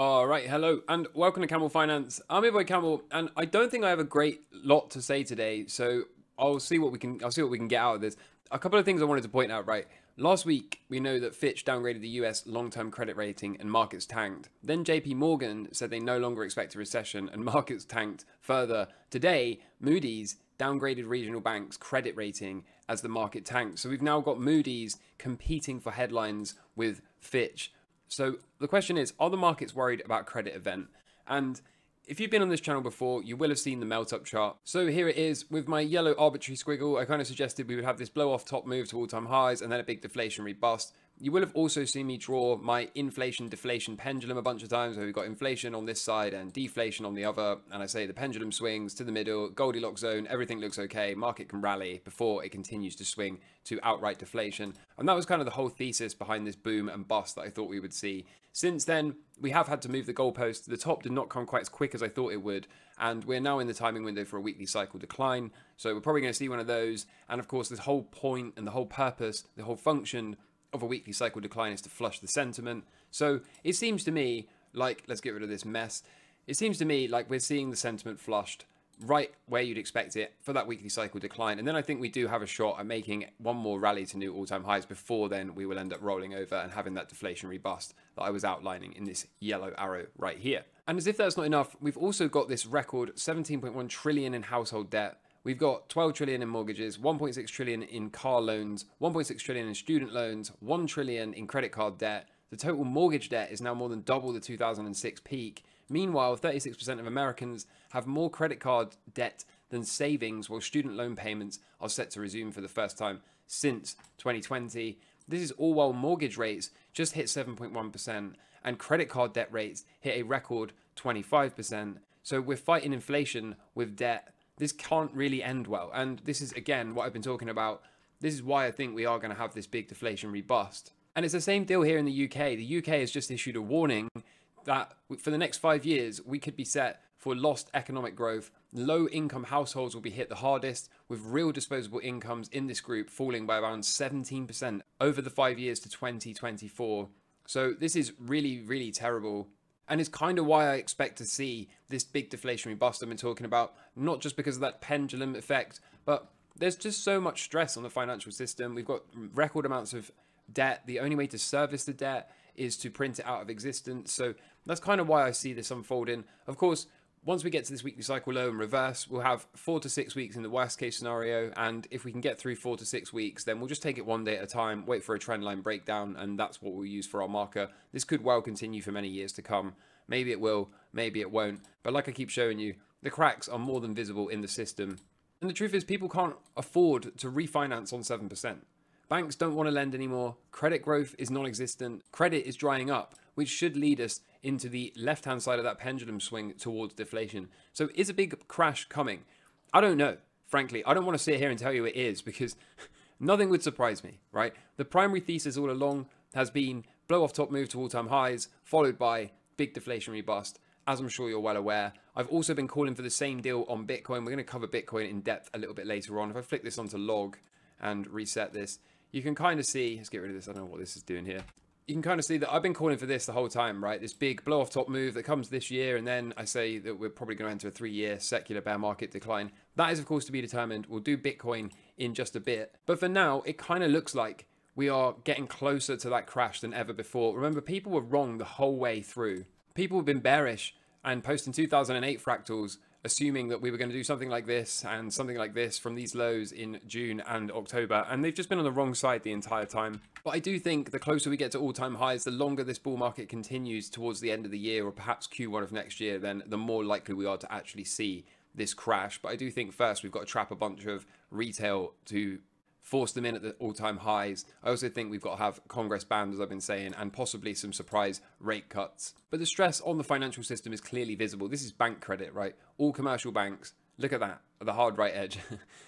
All right, hello and welcome to Camel Finance. I'm your boy Camel, and I don't think I have a great lot to say today, so I'll see what we can get out of this. A couple of things I wanted to point out, right? Last week, we know that Fitch downgraded the US long-term credit rating and markets tanked. Then JP Morgan said they no longer expect a recession and markets tanked further. Today, Moody's downgraded regional banks' credit rating as the market tanked. So we've now got Moody's competing for headlines with Fitch. So the question is, are the markets worried about a credit event? And if you've been on this channel before, you will have seen the melt up chart. So here it is with my yellow arbitrary squiggle. I kind of suggested we would have this blow off top move to all-time highs and then a big deflationary bust. You will have also seen me draw my inflation deflation pendulum a bunch of times, where we've got inflation on this side and deflation on the other. And I say the pendulum swings to the middle, Goldilocks zone, everything looks okay. Market can rally before it continues to swing to outright deflation. And that was kind of the whole thesis behind this boom and bust that I thought we would see. Since then, we have had to move the goalpost. The top did not come quite as quick as I thought it would. And we're now in the timing window for a weekly cycle decline. So we're probably going to see one of those. And of course, this whole point and the whole purpose, the whole function of a weekly cycle decline is to flush the sentiment. So it seems to me like, let's get rid of this mess. It seems to me like we're seeing the sentiment flushed right where you'd expect it for that weekly cycle decline. And then I think we do have a shot at making one more rally to new all-time highs. Before then, we will end up rolling over and having that deflationary bust that I was outlining in this yellow arrow right here. And as if that's not enough, we've also got this record 17.1 trillion in household debt. We've got 12 trillion in mortgages, 1.6 trillion in car loans, 1.6 trillion in student loans, 1 trillion in credit card debt. The total mortgage debt is now more than double the 2006 peak. Meanwhile, 36% of Americans have more credit card debt than savings, while student loan payments are set to resume for the first time since 2020. This is all while mortgage rates just hit 7.1% and credit card debt rates hit a record 25%. So we're fighting inflation with debt. This can't really end well. And this is, again, what I've been talking about. This is why I think we are going to have this big deflationary bust. And it's the same deal here in the UK. The UK has just issued a warning that for the next 5 years, we could be set for lost economic growth. Low-income households will be hit the hardest, with real disposable incomes in this group falling by around 17% over the 5 years to 2024. So this is really, really terrible. And it's kind of why I expect to see this big deflationary bust I've been talking about, not just because of that pendulum effect, but there's just so much stress on the financial system. We've got record amounts of debt. The only way to service the debt is to print it out of existence. So that's kind of why I see this unfolding. Of course, once we get to this weekly cycle low and reverse, we'll have 4 to 6 weeks in the worst case scenario. And if we can get through 4 to 6 weeks, then we'll just take it one day at a time, wait for a trend line breakdown, and that's what we'll use for our marker. This could well continue for many years to come. Maybe it will, maybe it won't. But like I keep showing you, the cracks are more than visible in the system. And the truth is, people can't afford to refinance on 7%. Banks don't want to lend anymore. Credit growth is non-existent. Credit is drying up, which should lead us into the left-hand side of that pendulum swing towards deflation. So is a big crash coming? I don't know. Frankly, I don't want to sit here and tell you it is, because nothing would surprise me, right? The primary thesis all along has been blow off top move to all-time highs, followed by big deflationary bust, as I'm sure you're well aware. I've also been calling for the same deal on Bitcoin. We're going to cover Bitcoin in depth a little bit later on. If I flick this onto log and reset this, you can kind of see, let's get rid of this, I don't know what this is doing here. You can kind of see that I've been calling for this the whole time, right? This big blow off top move that comes this year, and then I say that we're probably going to enter a 3-year secular bear market decline. That is, of course, to be determined. We'll do Bitcoin in just a bit. But for now, it kind of looks like we are getting closer to that crash than ever before. Remember, people were wrong the whole way through. People have been bearish and posting 2008 fractals, assuming that we were going to do something like this and something like this from these lows in June and October. And they've just been on the wrong side the entire time. But I do think the closer we get to all-time highs, the longer this bull market continues towards the end of the year, or perhaps Q1 of next year, then the more likely we are to actually see this crash. But I do think first we've got to trap a bunch of retail to force them in at the all-time highs. I also think we've got to have Congress banned, as I've been saying, and possibly some surprise rate cuts. But the stress on the financial system is clearly visible. This is bank credit, right? All commercial banks. Look at that, at the hard right edge.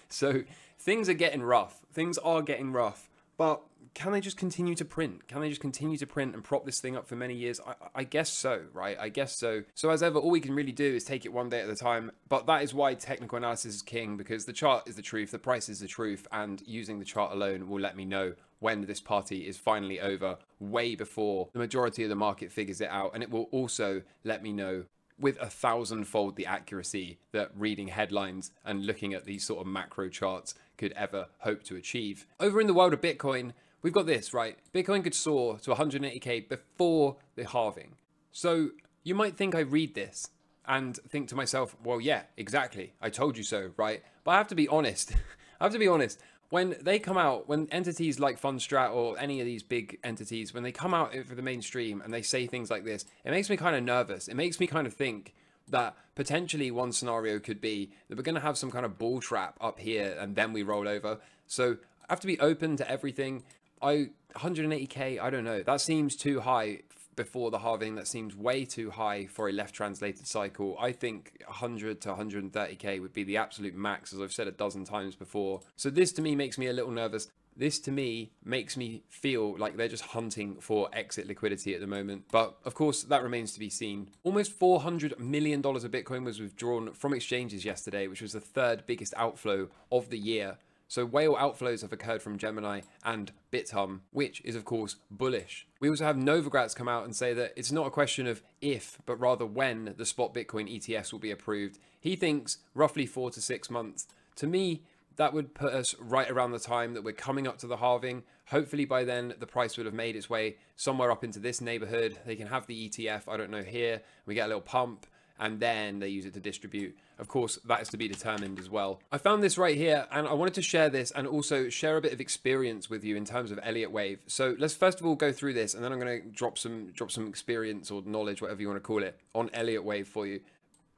So things are getting rough. Things are getting rough. But can they just continue to print? Can they just continue to print and prop this thing up for many years? I guess so, right? I guess so. So as ever, all we can really do is take it one day at a time. But that is why technical analysis is king, because the chart is the truth, the price is the truth, and using the chart alone will let me know when this party is finally over, way before the majority of the market figures it out. And it will also let me know with 1,000-fold the accuracy that reading headlines and looking at these sort of macro charts could ever hope to achieve. Over in the world of Bitcoin, we've got this, right? Bitcoin could soar to 180k before the halving. So you might think I read this and think to myself, well, yeah, exactly. I told you so, right? But I have to be honest. I have to be honest. When they come out, when entities like Fundstrat or any of these big entities, when they come out for the mainstream and they say things like this, it makes me kind of nervous. It makes me kind of think that potentially one scenario could be that we're going to have some kind of bull trap up here and then we roll over. So I have to be open to everything. 180k, I don't know. That seems too high before the halving. That seems way too high for a left translated cycle. I think 100 to 130k would be the absolute max, as I've said a dozen times before. So this to me makes me a little nervous. This to me makes me feel like they're just hunting for exit liquidity at the moment. But of course, that remains to be seen. Almost $400 million of Bitcoin was withdrawn from exchanges yesterday, which was the third biggest outflow of the year. So whale outflows have occurred from Gemini and Bithumb, which is of course bullish. We also have Novogratz come out and say that it's not a question of if, but rather when the spot Bitcoin ETFs will be approved. He thinks roughly 4 to 6 months. To me, that would put us right around the time that we're coming up to the halving. Hopefully by then the price would have made its way somewhere up into this neighborhood. They can have the ETF, I don't know, here. We get a little pump and then they use it to distribute. Of course, that is to be determined as well. I found this right here and I wanted to share this and also share a bit of experience with you in terms of Elliott Wave. So let's first of all go through this and then I'm going to drop some experience or knowledge, whatever you want to call it, on Elliott Wave for you.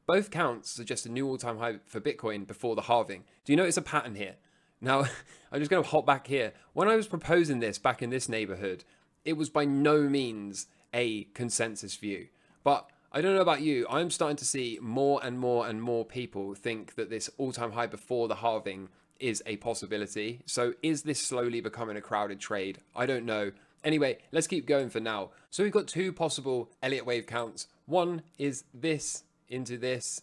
Both counts suggest a new all-time high for Bitcoin before the halving. Do you notice a pattern here? Now, I'm just going to hop back here. When I was proposing this back in this neighborhood, it was by no means a consensus view. But I don't know about you, I'm starting to see more and more and more people think that this all-time high before the halving is a possibility. So is this slowly becoming a crowded trade? I don't know. Anyway, let's keep going for now. So we've got two possible Elliott Wave counts. One is this into this,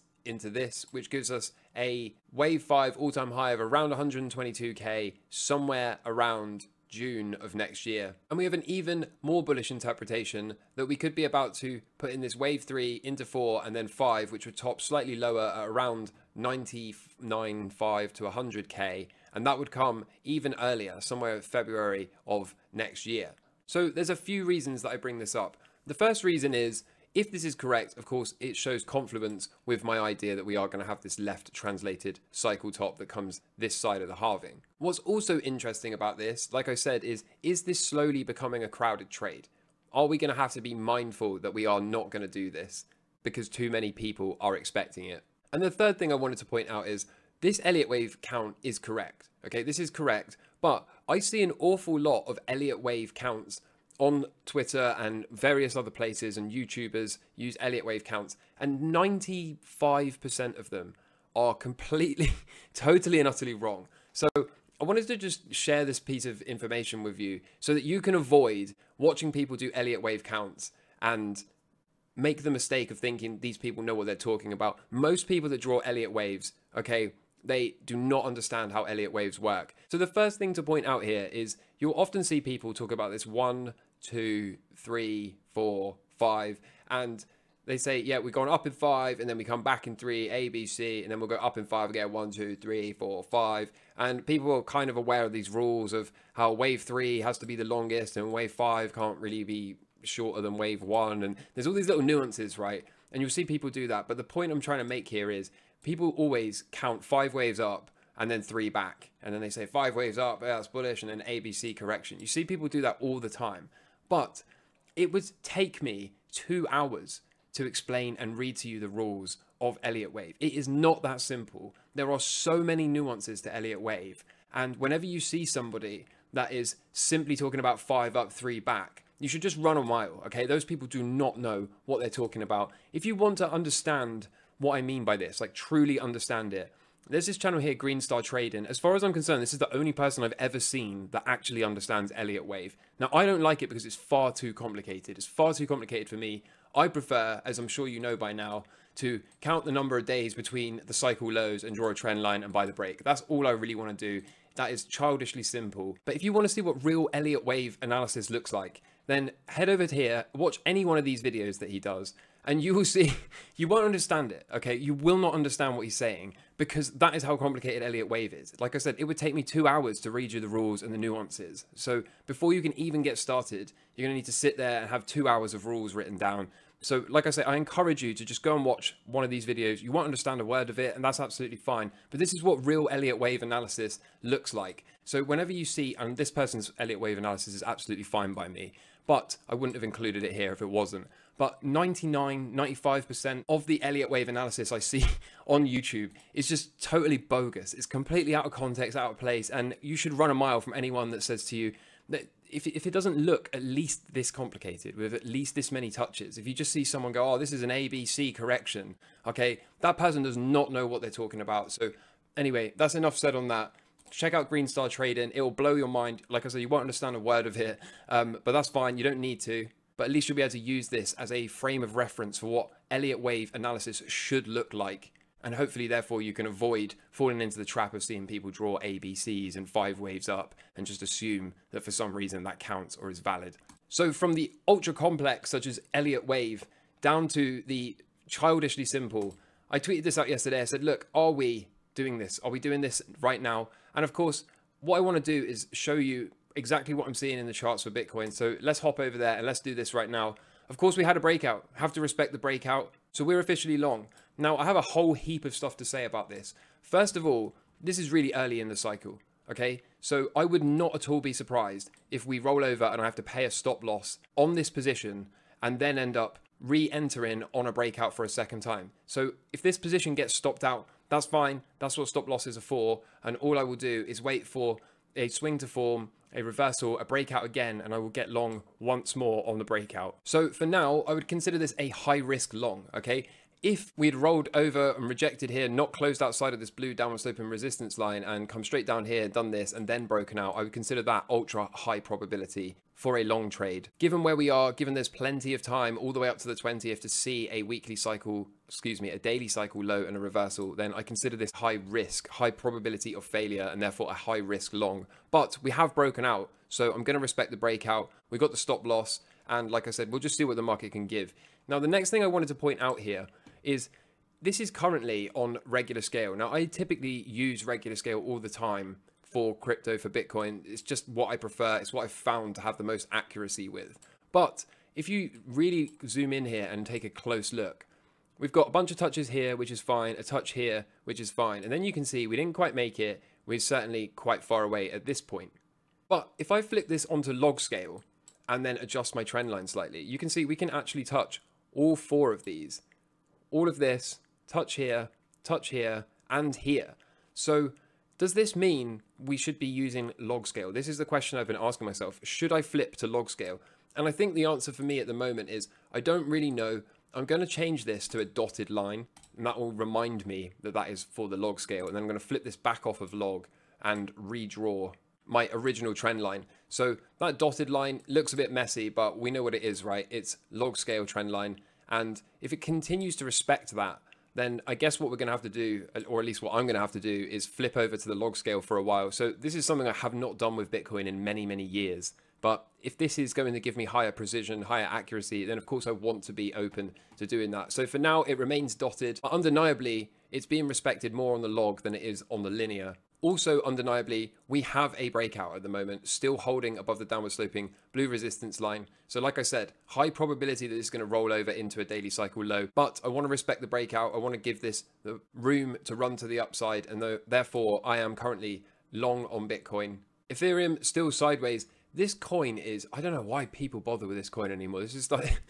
which gives us a wave 5 all-time high of around 122k somewhere around June of next year. And we have an even more bullish interpretation that we could be about to put in this wave 3 into 4 and then 5, which would top slightly lower at around 99.5 to 100k, and that would come even earlier, somewhere in February of next year. So there's a few reasons that I bring this up. The first reason is, if this is correct, of course, it shows confluence with my idea that we are going to have this left translated cycle top that comes this side of the halving. What's also interesting about this, like I said, is this slowly becoming a crowded trade? Are we going to have to be mindful that we are not going to do this because too many people are expecting it? And the third thing I wanted to point out is this Elliott Wave count is correct. Okay, this is correct, but I see an awful lot of Elliott Wave counts on Twitter and various other places, and YouTubers use Elliott Wave counts, and 95% of them are completely, totally and utterly wrong. So I wanted to just share this piece of information with you so that you can avoid watching people do Elliott Wave counts and make the mistake of thinking these people know what they're talking about. Most people that draw Elliott Waves, okay, they do not understand how Elliott Waves work. So the first thing to point out here is you'll often see people talk about this 1, 2, 3, 4, 5, and they say, yeah, we're going up in 5, and then we come back in 3, A, B, C, and then we'll go up in 5 again, 1, 2, 3, 4, 5. And people are kind of aware of these rules of how wave 3 has to be the longest, and wave 5 can't really be shorter than wave 1. And there's all these little nuances, right? And you'll see people do that. But the point I'm trying to make here is people always count 5 waves up and then 3 back. And then they say 5 waves up, yeah, that's bullish, and then ABC correction. You see people do that all the time. But it would take me 2 hours to explain and read to you the rules of Elliott Wave. It is not that simple. There are so many nuances to Elliott Wave. And whenever you see somebody that is simply talking about 5 up, 3 back, you should just run a mile, okay? Those people do not know what they're talking about. If you want to understand what I mean by this, like truly understand it, there's this channel here, Green Star Trading. As far as I'm concerned, this is the only person I've ever seen that actually understands Elliott Wave. Now, I don't like it because it's far too complicated. It's far too complicated for me. I prefer, as I'm sure you know by now, to count the number of days between the cycle lows and draw a trend line and buy the break. That's all I really want to do. That is childishly simple. But if you want to see what real Elliott Wave analysis looks like, then head over to here, watch any one of these videos that he does, and you will see, you won't understand it, okay? You will not understand what he's saying, because that is how complicated Elliott Wave is. Like I said, it would take me 2 hours to read you the rules and the nuances. So before you can even get started, you're gonna need to sit there and have 2 hours of rules written down. So like I say, I encourage you to just go and watch one of these videos. You won't understand a word of it, and that's absolutely fine. But this is what real Elliott Wave analysis looks like. So whenever you see, and this person's Elliott Wave analysis is absolutely fine by me, but I wouldn't have included it here if it wasn't. But 99, 95% of the Elliott Wave analysis I see on YouTube is just totally bogus. It's completely out of context, out of place, and you should run a mile from anyone that says to you that if it doesn't look at least this complicated, with at least this many touches, if you just see someone go, oh, this is an ABC correction, okay, that person does not know what they're talking about. So anyway, that's enough said on that. Check out Green Star Trading. It will blow your mind. Like I said, you won't understand a word of it, but that's fine. You don't need to. But at least you'll be able to use this as a frame of reference for what Elliott Wave analysis should look like. And hopefully, therefore, you can avoid falling into the trap of seeing people draw ABCs and 5 waves up and just assume that for some reason that counts or is valid. So from the ultra complex, such as Elliott Wave, down to the childishly simple, I tweeted this out yesterday. I said, look, are we doing this? Are we doing this right now? And of course, what I want to do is show you exactly what I'm seeing in the charts for Bitcoin. So let's hop over there and let's do this right now. Of course, we had a breakout. Have to respect the breakout. So we're officially long. Now, I have a whole heap of stuff to say about this. First of all, this is really early in the cycle, okay? So I would not at all be surprised if we roll over and I have to pay a stop loss on this position and then end up re-entering on a breakout for a second time. So if this position gets stopped out, that's fine. That's what stop losses are for. And all I will do is wait for a swing to form, a reversal, a breakout again, and I will get long once more on the breakout. So for now, I would consider this a high risk long, okay? If we'd rolled over and rejected here, not closed outside of this blue downward sloping resistance line and come straight down here, done this, and then broken out, I would consider that ultra high probability for a long trade. Given where we are, given there's plenty of time all the way up to the 20th to see a weekly cycle, a daily cycle low and a reversal, then I consider this high risk, high probability of failure, and therefore a high risk long. But we have broken out, so I'm going to respect the breakout. We got the stop loss, and like I said, we'll just see what the market can give. Now, the next thing I wanted to point out here is this is currently on regular scale. Now, I typically use regular scale all the time for crypto, for Bitcoin. It's just what I prefer. It's what I've found to have the most accuracy with. But if you really zoom in here and take a close look, we've got a bunch of touches here, which is fine, a touch here, which is fine. And then you can see we didn't quite make it. We're certainly quite far away at this point. But if I flip this onto log scale and then adjust my trend line slightly, you can see we can actually touch all 4 of these. All of this, touch here, and here. So does this mean we should be using log scale? This is the question I've been asking myself. Should I flip to log scale? And I think the answer for me at the moment is I don't really know. I'm going to change this to a dotted line, and that will remind me that that is for the log scale. And then I'm going to flip this back off of log and redraw my original trend line. So that dotted line looks a bit messy, but we know what it is, right? It's log scale trend line. And if it continues to respect that, then I guess what we're going to have to do, or at least what I'm going to have to do, is flip over to the log scale for a while. So this is something I have not done with Bitcoin in many, many years. But if this is going to give me higher precision, higher accuracy, then of course I want to be open to doing that. So for now, it remains dotted. But undeniably, it's being respected more on the log than it is on the linear. Also, undeniably, we have a breakout at the moment, still holding above the downward sloping blue resistance line. So like I said, high probability that it's going to roll over into a daily cycle low, but I want to respect the breakout. I want to give this the room to run to the upside, and therefore I am currently long on Bitcoin. Ethereum still sideways. This coin is, I don't know why people bother with this coin anymore. This is like...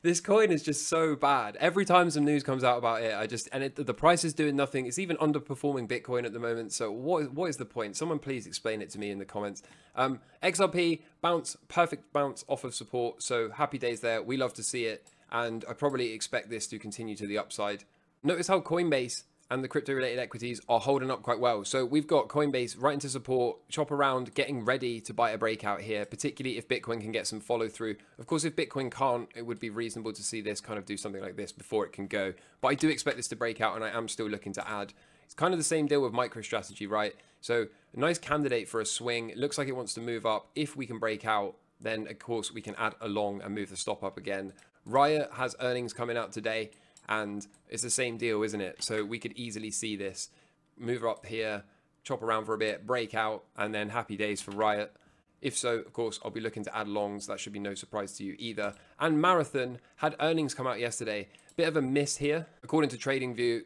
This coin is just so bad. Every time some news comes out about it, the price is doing nothing. It's even underperforming Bitcoin at the moment. So what is the point? Someone please explain it to me in the comments. XRP bounce, perfect bounce off of support. So happy days there. We love to see it. And I probably expect this to continue to the upside. Notice how Coinbase and the crypto related equities are holding up quite well. So we've got Coinbase right into support, chop around, getting ready to buy a breakout here, particularly if Bitcoin can get some follow through. Of course, if Bitcoin can't, it would be reasonable to see this kind of do something like this before it can go. But I do expect this to break out, and I am still looking to add. It's kind of the same deal with MicroStrategy, right? So a nice candidate for a swing. It looks like it wants to move up. If we can break out, then of course we can add along and move the stop up again. Riot has earnings coming out today, and it's the same deal, isn't it? So we could easily see this move up here, chop around for a bit, break out, and then happy days for Riot. If so, of course, I'll be looking to add longs. That should be no surprise to you either. And Marathon had earnings come out yesterday. Bit of a miss here. According to TradingView,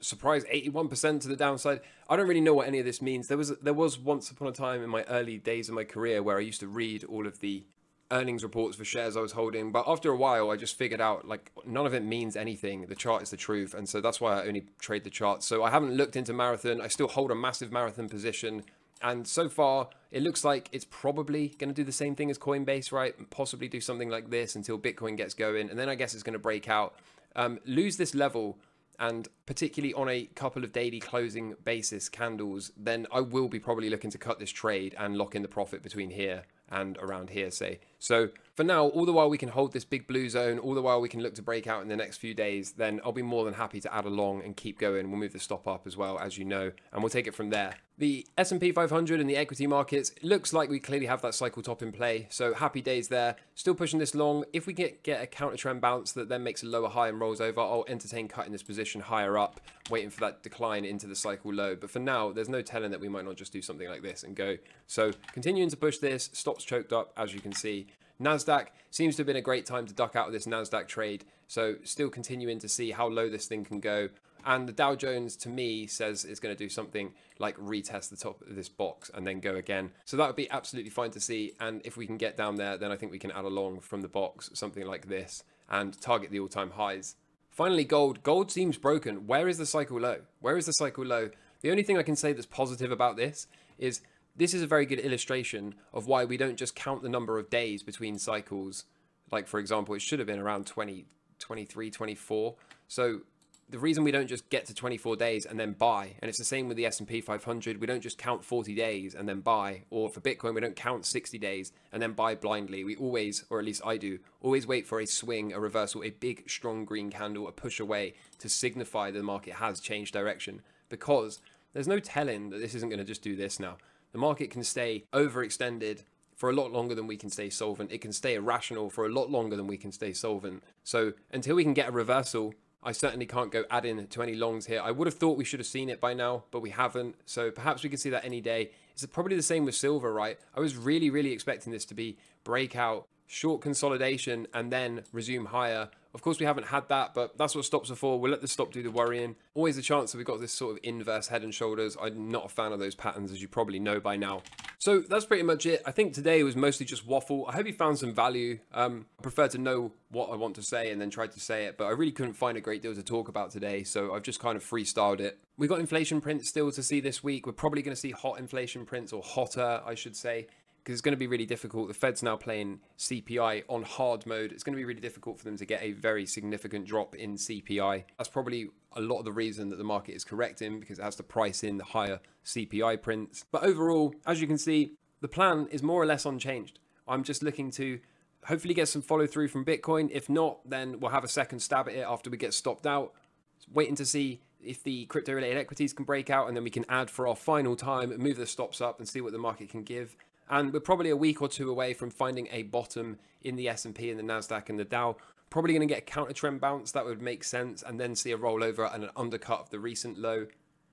surprise 81% to the downside. I don't really know what any of this means. There was once upon a time in my early days of my career where I used to read all of the earnings reports for shares I was holding, but after a while I just figured out like none of it means anything. The chart is the truth, and so that's why I only trade the charts. So I haven't looked into Marathon. I still hold a massive Marathon position, and so far it looks like it's probably going to do the same thing as Coinbase, right? And possibly do something like this until Bitcoin gets going, and then I guess it's going to break out, lose this level, and particularly on a couple of daily closing basis candles, then I will be probably looking to cut this trade and lock in the profit between here and around here, say. So for now, all the while we can hold this big blue zone, all the while we can look to break out in the next few days, then I'll be more than happy to add along and keep going. We'll move the stop up as well, as you know, and we'll take it from there. The S&P 500 and the equity markets, it looks like we clearly have that cycle top in play. So happy days there. Still pushing this long. If we get a counter trend bounce that then makes a lower high and rolls over, I'll entertain cutting this position higher up, waiting for that decline into the cycle low. But for now, there's no telling that we might not just do something like this and go. So continuing to push this, stops choked up, as you can see. NASDAQ seems to have been a great time to duck out of this NASDAQ trade. So still continuing to see how low this thing can go. And the Dow Jones, to me, says it's going to do something like retest the top of this box and then go again. So that would be absolutely fine to see. And if we can get down there, then I think we can add along from the box, something like this, and target the all-time highs. Finally, gold. Gold seems broken. Where is the cycle low? Where is the cycle low? The only thing I can say that's positive about this is a very good illustration of why we don't just count the number of days between cycles. Like, for example, it should have been around 20, 23, 24. So the reason we don't just get to 24 days and then buy, and it's the same with the S&P 500, we don't just count 40 days and then buy, or for Bitcoin, we don't count 60 days and then buy blindly. We always, or at least I do, always wait for a swing, a reversal, a big, strong green candle, a push away to signify the market has changed direction, because there's no telling that this isn't going to just do this now. The market can stay overextended for a lot longer than we can stay solvent. It can stay irrational for a lot longer than we can stay solvent. So until we can get a reversal, I certainly can't go add in to any longs here. I would have thought we should have seen it by now, but we haven't. So perhaps we could see that any day. It's probably the same with silver, right? I was really expecting this to be breakout, short consolidation, and then resume higher. Of course, we haven't had that, but that's what stops are for. We'll let the stop do the worrying. Always a chance that we've got this sort of inverse head and shoulders. I'm not a fan of those patterns, as you probably know by now. So that's pretty much it. I think today was mostly just waffle. I hope you found some value. I prefer to know what I want to say and then try to say it, but I really couldn't find a great deal to talk about today, so I've just kind of freestyled it. We got inflation prints still to see this week. We're probably going to see hot inflation prints, or hotter, I should say, because it's going to be really difficult. The Fed's now playing CPI on hard mode. It's going to be really difficult for them to get a very significant drop in CPI. That's probably a lot of the reason that the market is correcting, because it has to price in the higher CPI prints. But overall, as you can see, the plan is more or less unchanged. I'm just looking to hopefully get some follow through from Bitcoin. If not, then we'll have a second stab at it after we get stopped out. Waiting to see if the crypto related equities can break out, and then we can add for our final time, move the stops up and see what the market can give. And we're probably a week or two away from finding a bottom in the S&P and the NASDAQ and the Dow. Probably going to get a counter trend bounce. That would make sense. And then see a rollover and an undercut of the recent low.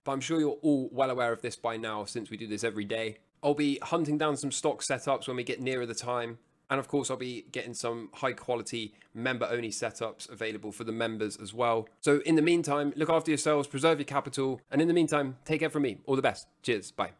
But I'm sure you're all well aware of this by now, since we do this every day. I'll be hunting down some stock setups when we get nearer the time. And of course, I'll be getting some high quality member only setups available for the members as well. So in the meantime, look after yourselves, preserve your capital. And in the meantime, take care from me. All the best. Cheers. Bye.